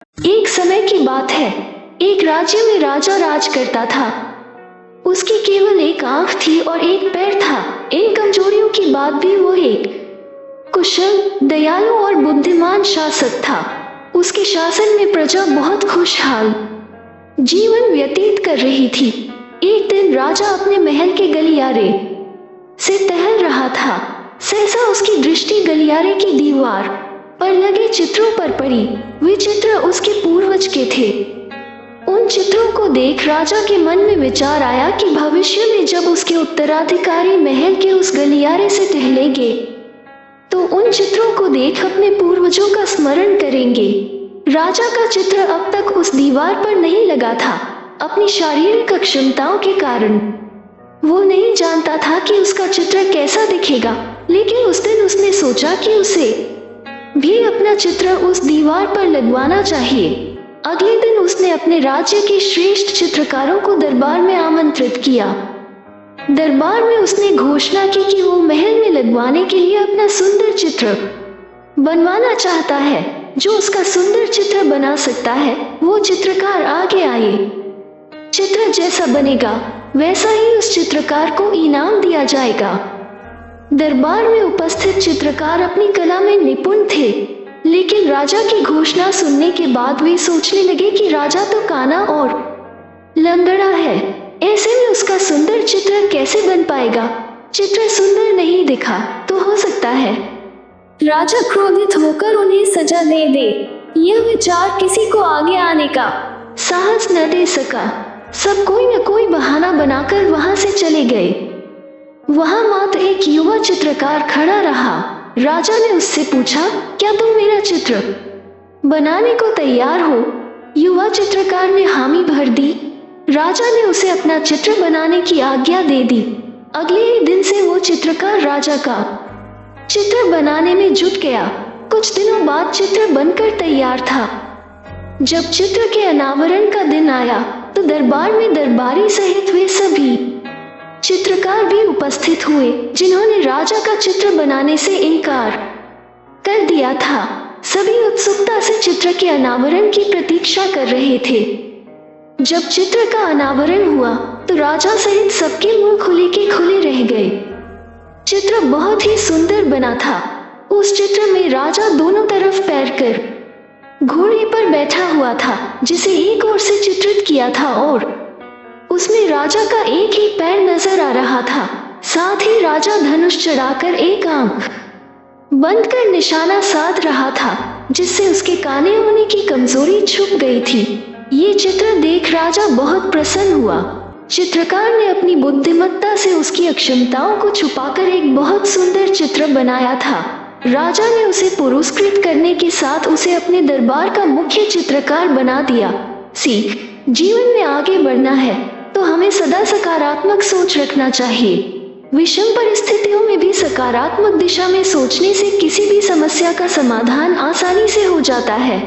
एक समय की बात है, एक राज्य में राजा राज करता था। उसकी केवल एक आंख थी और एक पैर था। इन कमजोरियों के बाद भी वो एक कुशल, दयालु और बुद्धिमान शासक था। उसके शासन में प्रजा बहुत खुशहाल जीवन व्यतीत कर रही थी। एक दिन राजा अपने महल के गलियारे से टहल रहा था। सहसा उसकी दृष्टि गलियारे की दीवार पर लगे चित्रों पर पड़ी। वे चित्र उसके पूर्वज के थे। उन चित्रों को देख राजा के मन में विचार आया कि भविष्य में जब उसके उत्तराधिकारी महल के उस गलियारे से टहलेंगे तो उन चित्रों को देख अपने पूर्वजों का स्मरण करेंगे। राजा का चित्र अब तक उस दीवार पर नहीं लगा था। अपनी शारीरिक अक्षमताओं के कारण वो नहीं जानता था कि उसका चित्र कैसा दिखेगा, लेकिन उस दिन उसने सोचा कि उसे भी अपना चित्र उस दीवार पर लगवाना चाहिए। अगले दिन उसने अपने राज्य के श्रेष्ठ चित्रकारों को दरबार में आमंत्रित किया। दरबार में उसने घोषणा की कि वो महल में लगवाने के लिए अपना सुंदर चित्र बनवाना चाहता है। जो उसका सुंदर चित्र बना सकता है वो चित्रकार आगे आए। चित्र जैसा बनेगा वैसा ही उस चित्रकार को इनाम दिया जाएगा। दरबार में उपस्थित चित्रकार अपनी कला में निपुण थे, लेकिन राजा की घोषणा सुनने के बाद वे सोचने लगे कि राजा तो काना और लंगड़ा है, ऐसे में उसका सुंदर चित्र कैसे बन पाएगा। चित्र सुंदर नहीं दिखा तो हो सकता है राजा क्रोधित होकर उन्हें सजा दे दे। यह विचार किसी को आगे आने का साहस न दे सका। सब कोई न कोई बहाना बनाकर वहां से चले गए। वहां मात्र एक युवा चित्रकार खड़ा रहा। राजा ने उससे पूछा, क्या तुम मेरा चित्र बनाने को तैयार हो? युवा चित्रकार ने हामी भर दी। राजा ने उसे अपना चित्र बनाने की आज्ञा दे दी। अगले ही दिन से वो चित्रकार राजा का चित्र बनाने में जुट गया। कुछ दिनों बाद चित्र बनकर तैयार था। जब चित्र के अनावरण का दिन आया तो दरबार में दरबारी सहित वे सभी चित्रकार भी उपस्थित हुए जिन्होंने राजा का चित्र बनाने से इनकार कर दिया था। सभी उत्सुकता से चित्र के अनावरण की प्रतीक्षा कर रहे थे। जब चित्र का अनावरण हुआ तो राजा सहित सबके मुंह खुले के खुले रह गए। चित्र बहुत ही सुंदर बना था। उस चित्र में राजा दोनों तरफ पैर कर घोड़े पर बैठा हुआ था, जिसे एक ओर से चित्रित किया था और उसमें राजा का एक ही पैर नजर आ रहा था। साथ ही राजा धनुष चढ़ाकर एक आंख बंद कर निशाना साध रहा था, जिससे उसके काने होने की कमजोरी छुप गई थी। ये चित्र देख राजा बहुत प्रसन्न हुआ। चित्रकार ने अपनी बुद्धिमत्ता से उसकी अक्षमताओं को छुपाकर एक बहुत सुंदर चित्र बनाया था। राजा ने उसे पुरस्कृत करने के साथ उसे अपने दरबार का मुख्य चित्रकार बना दिया। सीख, जीवन में आगे बढ़ना है तो हमें सदा सकारात्मक सोच रखना चाहिए। विषम परिस्थितियों में भी सकारात्मक दिशा में सोचने से किसी भी समस्या का समाधान आसानी से हो जाता है।